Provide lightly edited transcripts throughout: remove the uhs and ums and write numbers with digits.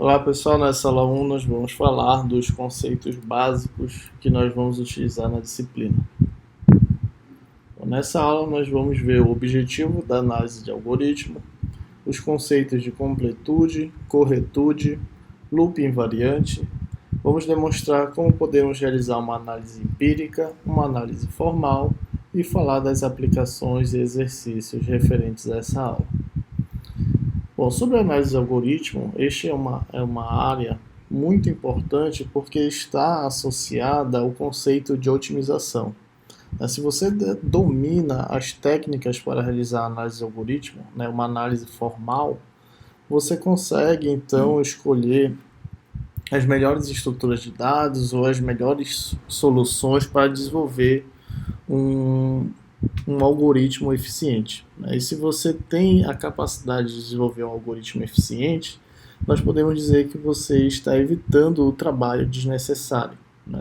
Olá pessoal, nessa aula 1 nós vamos falar dos conceitos básicos que nós vamos utilizar na disciplina. Então, nessa aula nós vamos ver o objetivo da análise de algoritmo, os conceitos de completude, corretude, loop invariante. Vamos demonstrar como podemos realizar uma análise empírica, uma análise formal e falar das aplicações e exercícios referentes a essa aula. Bom, sobre a análise de algoritmo, este é uma área muito importante porque está associada ao conceito de otimização. Se você domina as técnicas para realizar a análise de algoritmo, uma análise formal, você consegue então escolher as melhores estruturas de dados ou as melhores soluções para desenvolver um algoritmo eficiente. E se você tem a capacidade de desenvolver um algoritmo eficiente, nós podemos dizer que você está evitando o trabalho desnecessário.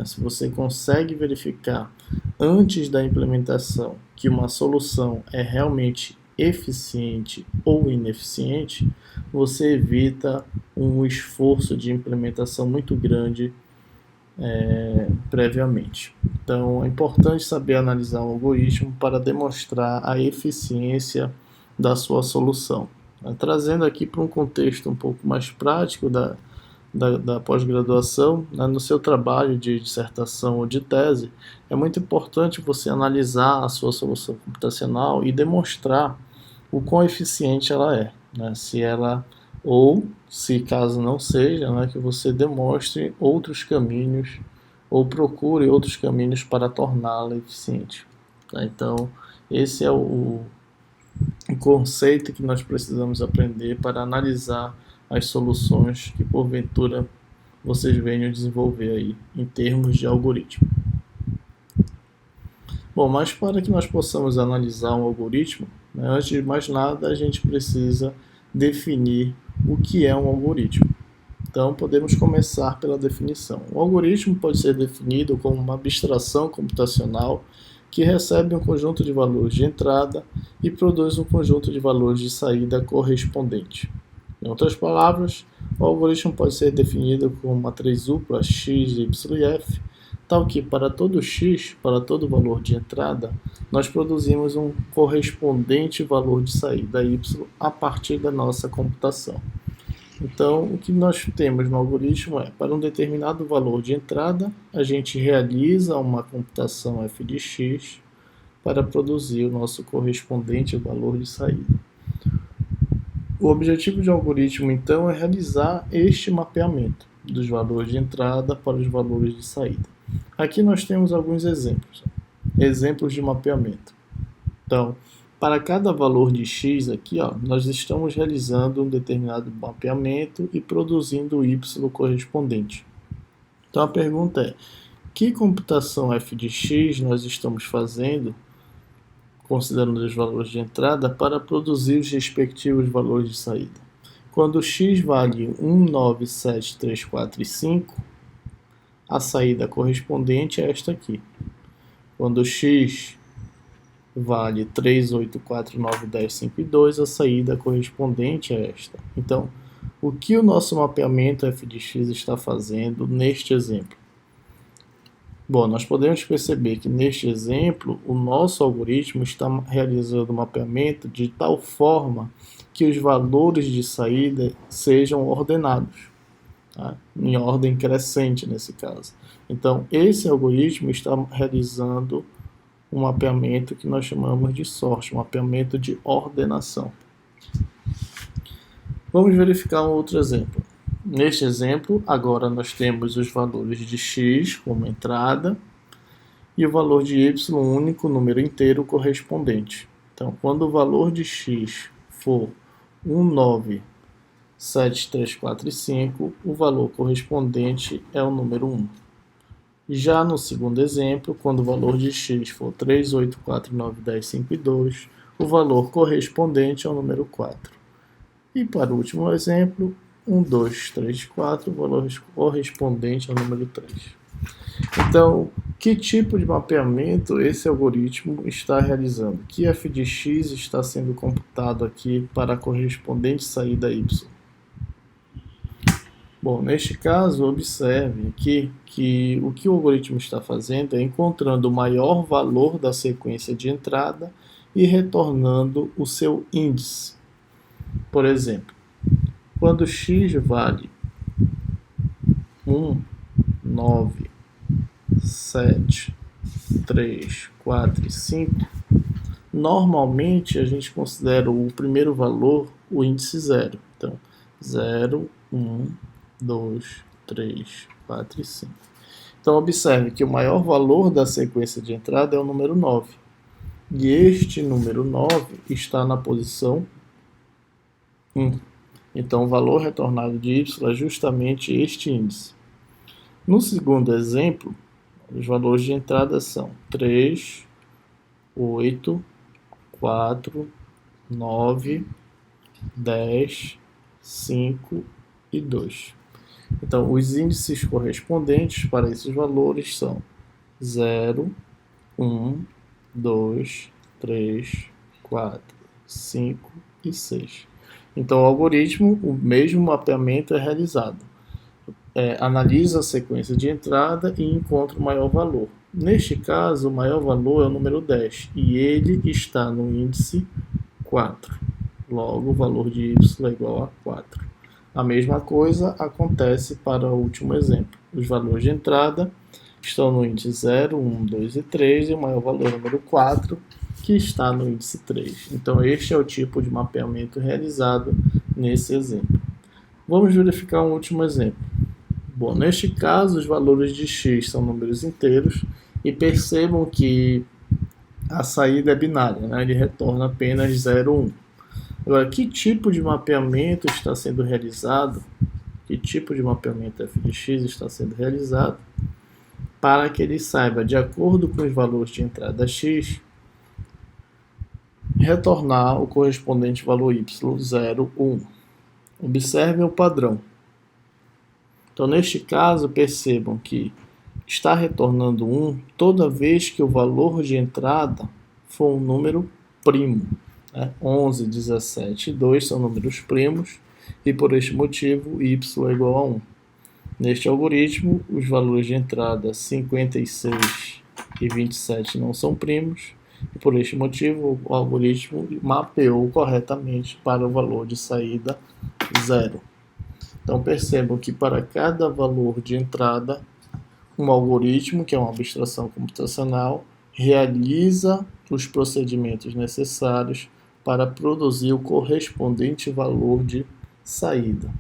Se você consegue verificar antes da implementação que uma solução é realmente eficiente ou ineficiente, você evita um esforço de implementação muito grande previamente. Então, é importante saber analisar o algoritmo para demonstrar a eficiência da sua solução. Trazendo aqui para um contexto um pouco mais prático da pós-graduação, no seu trabalho de dissertação ou de tese, é muito importante você analisar a sua solução computacional e demonstrar o quão eficiente ela é, se ela ou, se caso não seja, que você demonstre outros caminhos ou procure outros caminhos para torná-la eficiente. Então, esse é o conceito que nós precisamos aprender para analisar as soluções que porventura vocês venham desenvolver aí em termos de algoritmo. Bom, mas para que nós possamos analisar um algoritmo, antes de mais nada a gente precisa definir o que é um algoritmo. Então, podemos começar pela definição. O algoritmo pode ser definido como uma abstração computacional que recebe um conjunto de valores de entrada e produz um conjunto de valores de saída correspondente. Em outras palavras, o algoritmo pode ser definido como uma matriz dupla x, y e f, tal que para todo x, para todo valor de entrada, nós produzimos um correspondente valor de saída y a partir da nossa computação. Então, o que nós temos no algoritmo é, para um determinado valor de entrada, a gente realiza uma computação f de x para produzir o nosso correspondente valor de saída. O objetivo de um algoritmo, então, é realizar este mapeamento dos valores de entrada para os valores de saída. Aqui nós temos alguns exemplos de mapeamento. Então, para cada valor de x aqui, nós estamos realizando um determinado mapeamento e produzindo o y correspondente. Então a pergunta é, que computação f de x nós estamos fazendo, considerando os valores de entrada, para produzir os respectivos valores de saída? Quando x vale 1, 9, 7, 3, 4 e 5, a saída correspondente é esta aqui. Quando x vale 3, 8, 4, 9, 10, 5 e 2, a saída correspondente é esta. Então, o que o nosso mapeamento f de x está fazendo neste exemplo? Bom, nós podemos perceber que neste exemplo, o nosso algoritmo está realizando o mapeamento de tal forma que os valores de saída sejam ordenados, em ordem crescente nesse caso. Então, esse algoritmo está realizando um mapeamento que nós chamamos de sorte, um mapeamento de ordenação. Vamos verificar um outro exemplo. Neste exemplo, agora nós temos os valores de x como entrada e o valor de y único, número inteiro correspondente. Então, quando o valor de x for 1, 9, 7, 3, 4 e 5, o valor correspondente é o número 1. Já no segundo exemplo, quando o valor de x for 3, 8, 4, 9, 10, 5 e 2, o valor correspondente é o número 4. E para o último exemplo, 1, 2, 3, 4, o valor correspondente ao número 3. Então, que tipo de mapeamento esse algoritmo está realizando? Que f de x está sendo computado aqui para a correspondente saída y? Bom, neste caso, observe aqui que o que o algoritmo está fazendo é encontrando o maior valor da sequência de entrada e retornando o seu índice. Por exemplo, quando x vale 1, 9, 7, 3, 4 e 5, normalmente a gente considera o primeiro valor o índice 0. Então, 0, 1, 2, 3, 4 e 5. Então, observe que o maior valor da sequência de entrada é o número 9. E este número 9 está na posição 1. Então, o valor retornado de y é justamente este índice. No segundo exemplo, os valores de entrada são 3, 8, 4, 9, 10, 5 e 2. Então, os índices correspondentes para esses valores são 0, 1, 2, 3, 4, 5 e 6. Então, o algoritmo, o mesmo mapeamento é realizado. Analisa a sequência de entrada e encontra o maior valor. Neste caso, o maior valor é o número 10 e ele está no índice 4. Logo, o valor de y é igual a 4. A mesma coisa acontece para o último exemplo. Os valores de entrada estão no índice 0, 1, 2 e 3 e o maior valor é o número 4, que está no índice 3. Então, este é o tipo de mapeamento realizado nesse exemplo. Vamos verificar um último exemplo. Bom, neste caso, os valores de x são números inteiros e percebam que a saída é binária, né? Ele retorna apenas 0, 1. Agora, que tipo de mapeamento está sendo realizado? Que tipo de mapeamento f de x está sendo realizado para que ele saiba, de acordo com os valores de entrada x, retornar o correspondente valor y, 0, 1. Observem o padrão. Então, neste caso, percebam que está retornando 1 toda vez que o valor de entrada for um número primo. 11, 17 e 2 são números primos e, por este motivo, y é igual a 1. Neste algoritmo, os valores de entrada 56 e 27 não são primos e, por este motivo, o algoritmo mapeou corretamente para o valor de saída 0. Então, percebam que para cada valor de entrada, um algoritmo, que é uma abstração computacional, realiza os procedimentos necessários para produzir o correspondente valor de saída.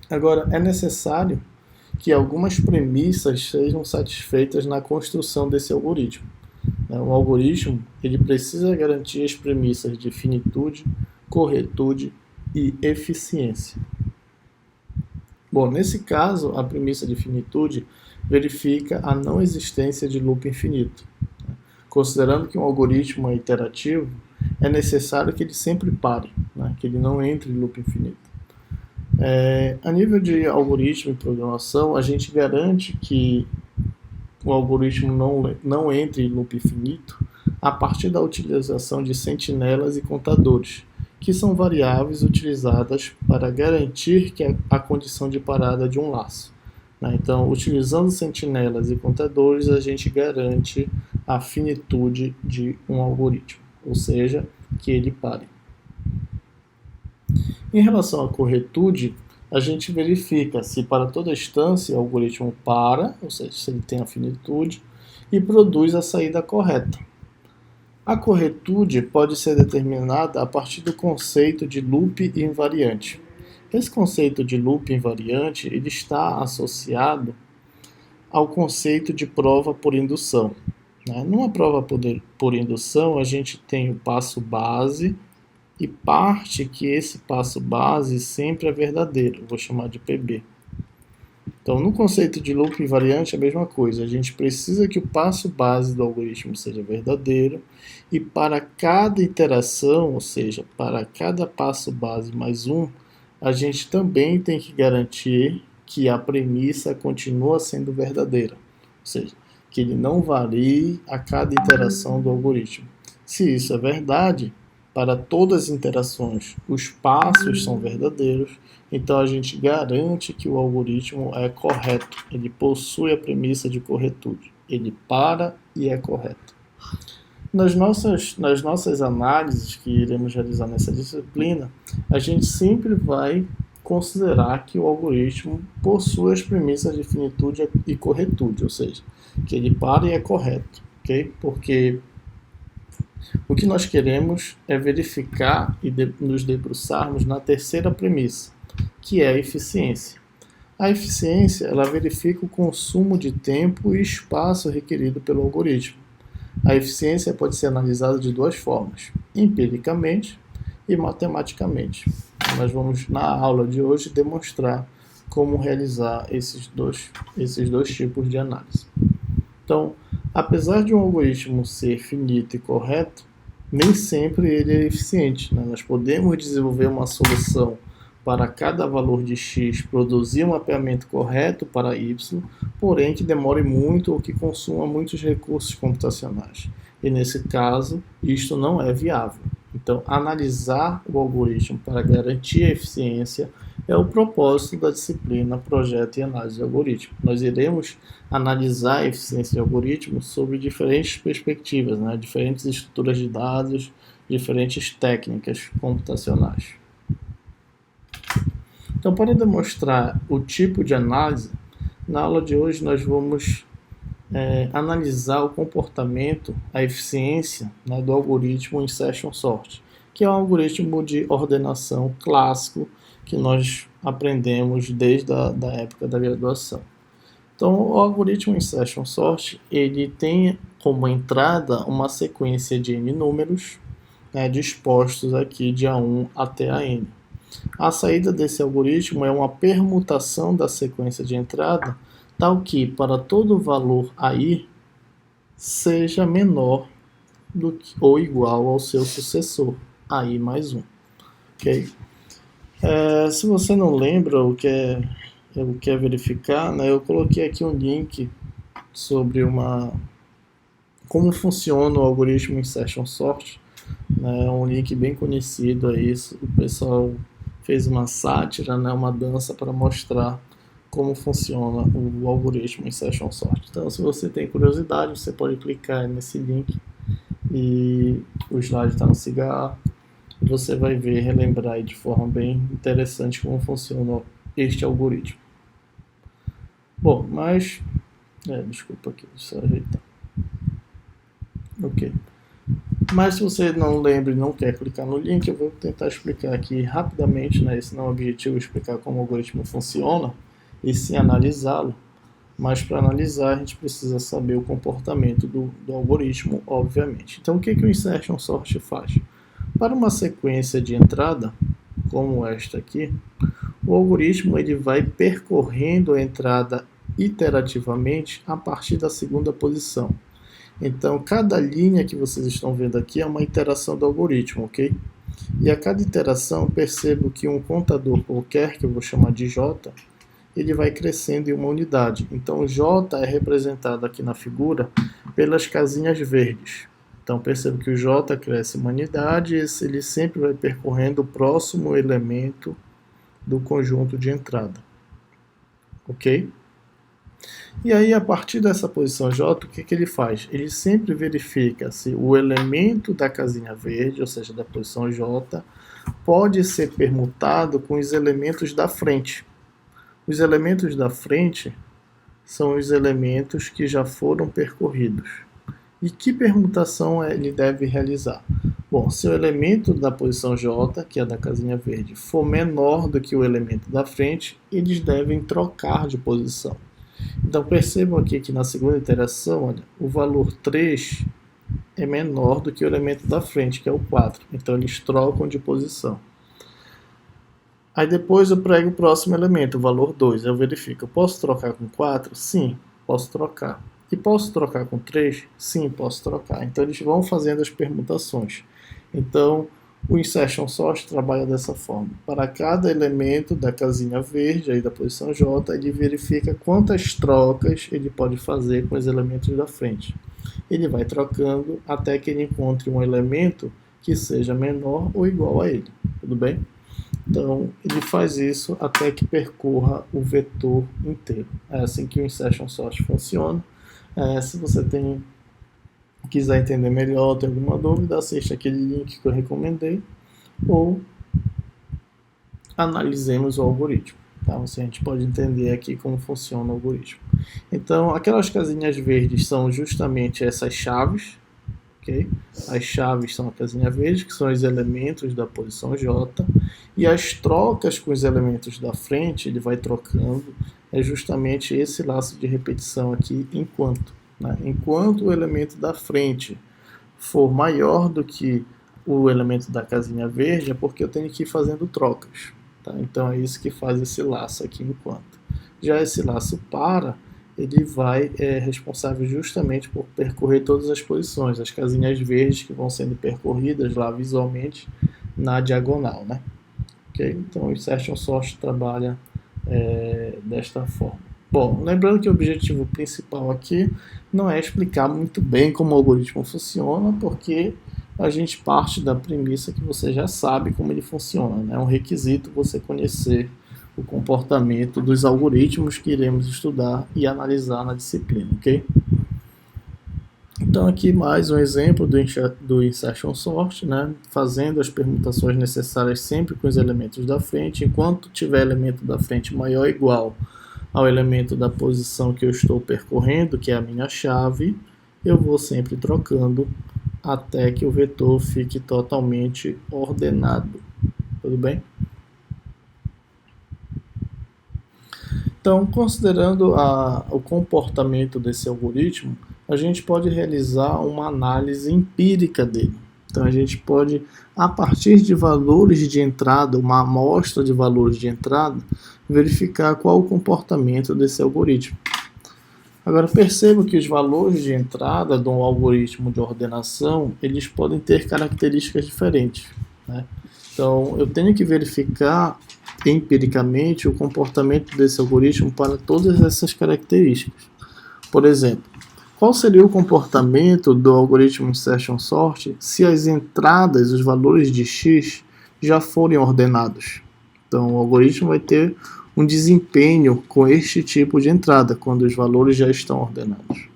Agora, é necessário que algumas premissas sejam satisfeitas na construção desse algoritmo. O algoritmo ele precisa garantir as premissas de finitude, corretude e eficiência. Bom, nesse caso, a premissa de finitude verifica a não existência de loop infinito. Considerando que um algoritmo é iterativo, é necessário que ele sempre pare, que ele não entre em loop infinito. A nível de algoritmo e programação, a gente garante que o algoritmo não entre em loop infinito a partir da utilização de sentinelas e contadores, que são variáveis utilizadas para garantir que a condição de parada de um laço. Então, utilizando sentinelas e contadores, a gente garante a finitude de um algoritmo, ou seja, que ele pare. Em relação à corretude, a gente verifica se para toda instância o algoritmo para, ou seja, se ele tem a finitude, e produz a saída correta. A corretude pode ser determinada a partir do conceito de loop invariante. Esse conceito de loop invariante ele está associado ao conceito de prova por indução. Numa prova por indução, a gente tem o passo base e parte que esse passo base sempre é verdadeiro, vou chamar de PB. Então, no conceito de loop invariante é a mesma coisa, a gente precisa que o passo base do algoritmo seja verdadeiro e para cada iteração, ou seja, para cada passo base mais um, a gente também tem que garantir que a premissa continua sendo verdadeira, ou seja, que ele não varie a cada iteração do algoritmo. Se isso é verdade, para todas as interações os passos são verdadeiros, então a gente garante que o algoritmo é correto, ele possui a premissa de corretude, ele para e é correto. Nas nossas análises que iremos realizar nessa disciplina, a gente sempre vai considerar que o algoritmo possui as premissas de finitude e corretude, ou seja, que ele para e é correto, ok? Porque o que nós queremos é verificar e nos debruçarmos na terceira premissa, que é a eficiência. A eficiência, ela verifica o consumo de tempo e espaço requerido pelo algoritmo. A eficiência pode ser analisada de duas formas, empiricamente e matematicamente. Nós vamos, na aula de hoje, demonstrar como realizar esses dois tipos de análise. Então, apesar de um algoritmo ser finito e correto, nem sempre ele é eficiente, né? Nós podemos desenvolver uma solução para cada valor de x, produzir um mapeamento correto para y, porém que demore muito ou que consuma muitos recursos computacionais. E nesse caso, isto não é viável. Então, analisar o algoritmo para garantir a eficiência é o propósito da disciplina Projeto e Análise de Algoritmo. Nós iremos analisar a eficiência de algoritmos sob diferentes perspectivas, né? Diferentes estruturas de dados, diferentes técnicas computacionais. Então, para demonstrar o tipo de análise, na aula de hoje nós vamos analisar o comportamento, a eficiência, né, do algoritmo Insertion Sort, que é um algoritmo de ordenação clássico que nós aprendemos desde a época da graduação. Então, o algoritmo Insertion Sort, ele tem como entrada uma sequência de n números, né, dispostos aqui de A1 até a n. A saída desse algoritmo é uma permutação da sequência de entrada, tal que para todo valor AI seja menor do que ou igual ao seu sucessor, AI mais 1. Okay? Se você não lembra o que é verificar, né, eu coloquei aqui um link sobre como funciona o algoritmo Insertion Sort, né, um link bem conhecido aí, o pessoal fez uma sátira, né, uma dança para mostrar como funciona o algoritmo Insertion Sort. Então, se você tem curiosidade, você pode clicar nesse link e o slide está no cigarro. Você vai ver, relembrar aí de forma bem interessante como funciona este algoritmo. Bom, mas... desculpa aqui, deixa eu ajeitar. Ok. Mas se você não lembra e não quer clicar no link, eu vou tentar explicar aqui rapidamente, né? Esse não é o objetivo, explicar como o algoritmo funciona e sim analisá-lo. Mas para analisar, a gente precisa saber o comportamento do algoritmo, obviamente. Então, o que o Insertion Sort faz? Para uma sequência de entrada, como esta aqui, o algoritmo ele vai percorrendo a entrada iterativamente a partir da segunda posição. Então, cada linha que vocês estão vendo aqui é uma iteração do algoritmo, ok? E a cada iteração, percebo que um contador qualquer, que eu vou chamar de J, ele vai crescendo em uma unidade. Então, J é representado aqui na figura pelas casinhas verdes. Então, percebo que o J cresce uma unidade e ele sempre vai percorrendo o próximo elemento do conjunto de entrada. Ok? E aí, a partir dessa posição J, o que ele faz? Ele sempre verifica se o elemento da casinha verde, ou seja, da posição J, pode ser permutado com os elementos da frente. Os elementos da frente são os elementos que já foram percorridos. E que permutação ele deve realizar? Bom, se o elemento da posição J, que é da casinha verde, for menor do que o elemento da frente, eles devem trocar de posição. Então percebam aqui que na segunda iteração, olha, o valor 3 é menor do que o elemento da frente, que é o 4. Então eles trocam de posição. Aí depois eu prego o próximo elemento, o valor 2. Eu verifico, eu posso trocar com 4? Sim, posso trocar. E posso trocar com 3? Sim, posso trocar. Então eles vão fazendo as permutações. Então o Insertion Sort trabalha dessa forma. Para cada elemento da casinha verde, aí da posição J, ele verifica quantas trocas ele pode fazer com os elementos da frente. Ele vai trocando até que ele encontre um elemento que seja menor ou igual a ele, tudo bem? Então, ele faz isso até que percorra o vetor inteiro. É assim que o insertion sort funciona. Se você quiser entender melhor, tem alguma dúvida, assista aquele link que eu recomendei ou analisemos o algoritmo. Tá? A gente pode entender aqui como funciona o algoritmo. Então, aquelas casinhas verdes são justamente essas chaves. Okay? As chaves são a casinha verde, que são os elementos da posição J, e as trocas com os elementos da frente, ele vai trocando, é justamente esse laço de repetição aqui, enquanto. Né? Enquanto o elemento da frente for maior do que o elemento da casinha verde, é porque eu tenho que ir fazendo trocas. Tá? Então é isso que faz esse laço aqui enquanto. Já esse laço para, ele vai responsável justamente por percorrer todas as posições, as casinhas verdes que vão sendo percorridas lá visualmente na diagonal, né? Okay? Então o insertion sort trabalha desta forma. Bom, lembrando que o objetivo principal aqui não é explicar muito bem como o algoritmo funciona, porque a gente parte da premissa que você já sabe como ele funciona, né? É um requisito você conhecer o comportamento dos algoritmos que iremos estudar e analisar na disciplina, ok? Então aqui mais um exemplo do insertion sort, né? Fazendo as permutações necessárias sempre com os elementos da frente, enquanto tiver elemento da frente maior ou igual ao elemento da posição que eu estou percorrendo, que é a minha chave, eu vou sempre trocando até que o vetor fique totalmente ordenado, tudo bem? Então, considerando o comportamento desse algoritmo, a gente pode realizar uma análise empírica dele. Então, a gente pode, a partir de valores de entrada, uma amostra de valores de entrada, verificar qual o comportamento desse algoritmo. Agora, perceba que os valores de entrada de um algoritmo de ordenação, eles podem ter características diferentes, né? Então, eu tenho que verificar empiricamente o comportamento desse algoritmo para todas essas características. Por exemplo, qual seria o comportamento do algoritmo insertion sort se as entradas, os valores de x, já forem ordenados? Então, o algoritmo vai ter um desempenho com este tipo de entrada, quando os valores já estão ordenados.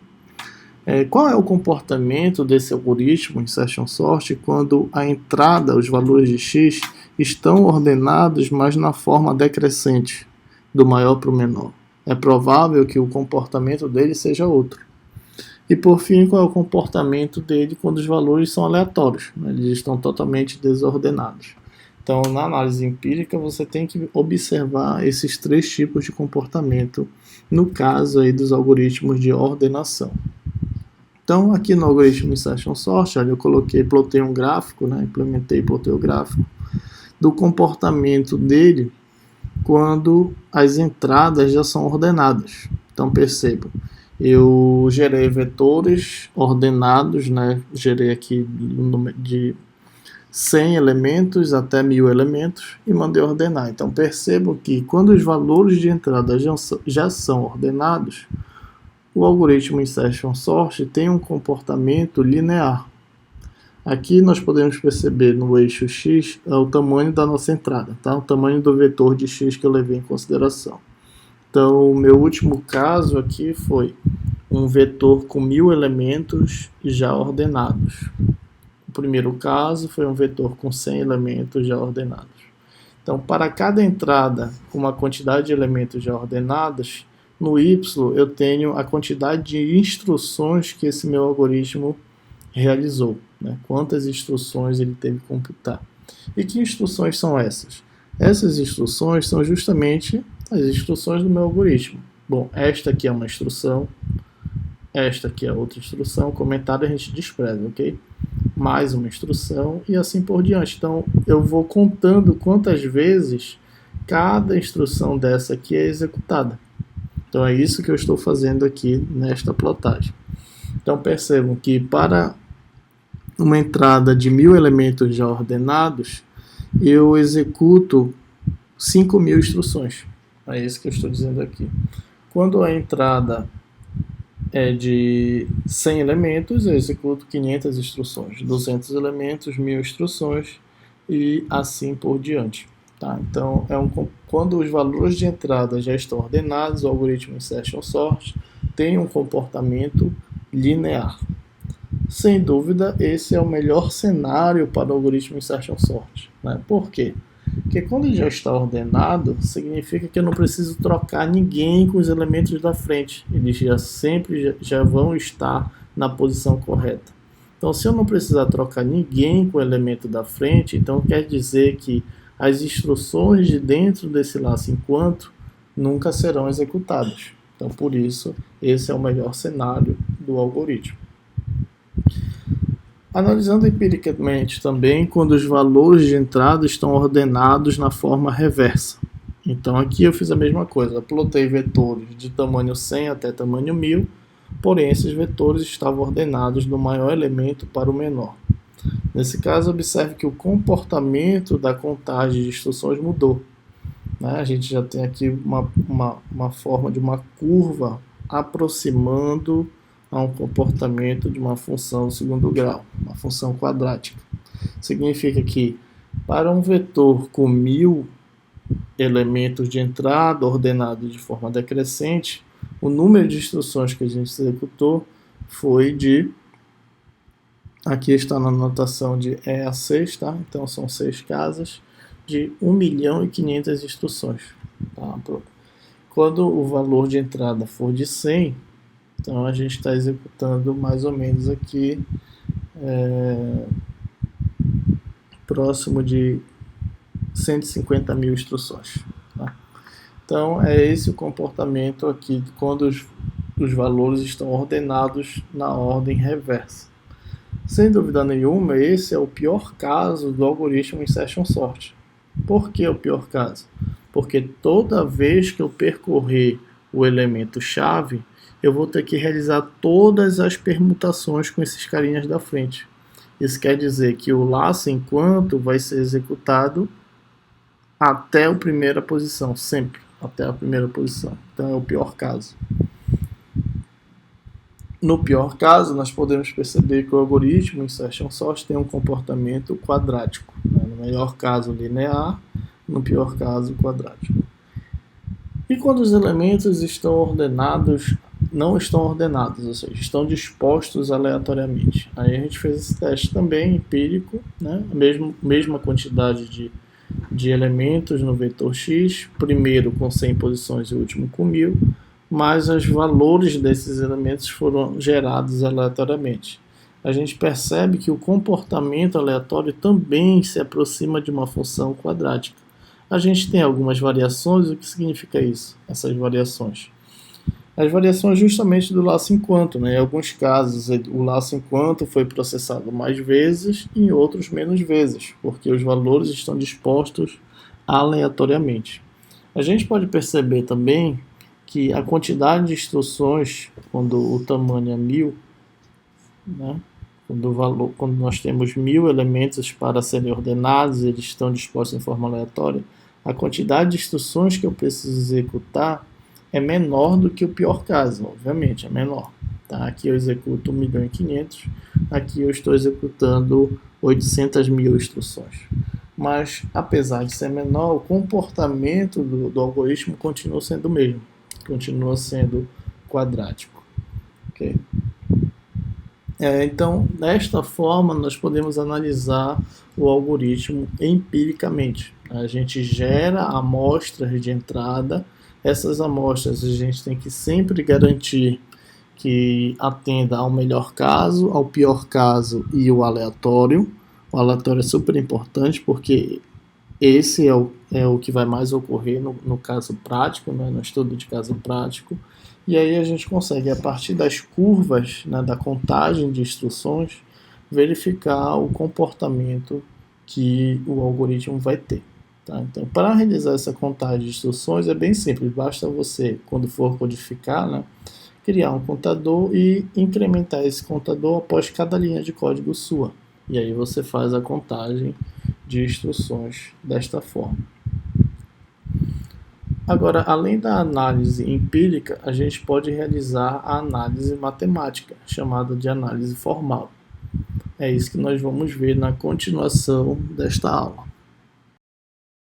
Qual é o comportamento desse algoritmo insertion sort quando a entrada, os valores de x, estão ordenados, mas na forma decrescente, do maior para o menor? É provável que o comportamento dele seja outro. E por fim, qual é o comportamento dele quando os valores são aleatórios, né? Eles estão totalmente desordenados. Então, na análise empírica, você tem que observar esses três tipos de comportamento no caso aí dos algoritmos de ordenação. Então, aqui no algoritmo insertion sort, eu plotei um gráfico, né? Implementei e plotei o gráfico do comportamento dele quando as entradas já são ordenadas. Então, perceba, eu gerei vetores ordenados, né? Gerei aqui de 100 elementos até 1000 elementos e mandei ordenar. Então, percebam que quando os valores de entrada já são ordenados, o algoritmo insertion sort tem um comportamento linear. Aqui nós podemos perceber no eixo x é o tamanho da nossa entrada, tá? O tamanho do vetor de x que eu levei em consideração. Então, o meu último caso aqui foi um vetor com 1000 elementos já ordenados. O primeiro caso foi um vetor com 100 elementos já ordenados. Então, para cada entrada com uma quantidade de elementos já ordenados, no y eu tenho a quantidade de instruções que esse meu algoritmo realizou, né? Quantas instruções ele teve que computar. E que instruções são essas? Essas instruções são justamente as instruções do meu algoritmo. Bom, esta aqui é uma instrução, esta aqui é outra instrução, comentário a gente despreza, ok? Mais uma instrução e assim por diante. Então, eu vou contando quantas vezes cada instrução dessa aqui é executada. Então, é isso que eu estou fazendo aqui nesta plotagem. Então, percebam que para uma entrada de 1000 elementos já ordenados, eu executo 5000 instruções. É isso que eu estou dizendo aqui. Quando a entrada é de 100 elementos, eu executo 500 instruções, 200 elementos, 1000 instruções e assim por diante. Tá? Então, quando os valores de entrada já estão ordenados, o algoritmo Insertion Sort tem um comportamento linear. Sem dúvida, esse é o melhor cenário para o algoritmo Insertion Sort. Né? Por quê? Porque quando ele já está ordenado, significa que eu não preciso trocar ninguém com os elementos da frente. Eles já vão estar na posição correta. Então, se eu não precisar trocar ninguém com o elemento da frente, então quer dizer que as instruções de dentro desse laço enquanto nunca serão executadas. Então, por isso, esse é o melhor cenário do algoritmo. Analisando empiricamente também quando os valores de entrada estão ordenados na forma reversa. Então aqui eu fiz a mesma coisa, eu plotei vetores de tamanho 100 até tamanho 1000, porém esses vetores estavam ordenados do maior elemento para o menor. Nesse caso, observe que o comportamento da contagem de instruções mudou. Né? A gente já tem aqui uma forma de uma curva aproximando a um comportamento de uma função do segundo grau, uma função quadrática. Significa que para um vetor com 1000 elementos de entrada ordenado de forma decrescente, o número de instruções que a gente executou foi de, aqui está na notação de E a 6, tá? Então são 6 casas, de 1.500.000 instruções. Tá? Quando o valor de entrada for de 100, então a gente está executando mais ou menos aqui próximo de 150.000 instruções. Tá? Então é esse o comportamento aqui quando os valores estão ordenados na ordem reversa. Sem dúvida nenhuma, esse é o pior caso do algoritmo Insertion Sort. Por que o pior caso? Porque toda vez que eu percorrer o elemento chave, eu vou ter que realizar todas as permutações com esses carinhas da frente. Isso quer dizer que o laço enquanto vai ser executado até a primeira posição, sempre até a primeira posição. Então é o pior caso. No pior caso, nós podemos perceber que o algoritmo Insertion Sort tem um comportamento quadrático. Né? No melhor caso, linear, no pior caso, quadrático. E quando os elementos estão ordenados, não estão ordenados, ou seja, estão dispostos aleatoriamente. Aí a gente fez esse teste também empírico, né? A mesma quantidade de elementos no vetor X, primeiro com 100 posições e o último com 1000, mas os valores desses elementos foram gerados aleatoriamente. A gente percebe que o comportamento aleatório também se aproxima de uma função quadrática. A gente tem algumas variações. O que significa isso? Essas variações. As variações justamente do laço enquanto. Né? Em alguns casos, o laço enquanto foi processado mais vezes, em outros menos vezes, porque os valores estão dispostos aleatoriamente. A gente pode perceber também que a quantidade de instruções, quando o tamanho é 1000, né? Quando nós temos 1000 elementos para serem ordenados, eles estão dispostos em forma aleatória, a quantidade de instruções que eu preciso executar é menor do que o pior caso, obviamente, é menor. Tá? Aqui eu executo 1.500.000, aqui eu estou executando 800.000 instruções. Mas, apesar de ser menor, o comportamento do algoritmo continua sendo o mesmo, continua sendo quadrático. Okay? Então, desta forma, nós podemos analisar o algoritmo empiricamente. A gente gera amostras de entrada. Essas amostras a gente tem que sempre garantir que atenda ao melhor caso, ao pior caso e o aleatório. O aleatório é super importante porque esse é o que vai mais ocorrer no caso prático, né, no estudo de caso prático. E aí a gente consegue, a partir das curvas, né, da contagem de instruções, verificar o comportamento que o algoritmo vai ter. Tá? Então, para realizar essa contagem de instruções é bem simples, basta você, quando for codificar, né, criar um contador e incrementar esse contador após cada linha de código sua. E aí você faz a contagem de instruções desta forma. Agora, além da análise empírica, a gente pode realizar a análise matemática, chamada de análise formal. É isso que nós vamos ver na continuação desta aula.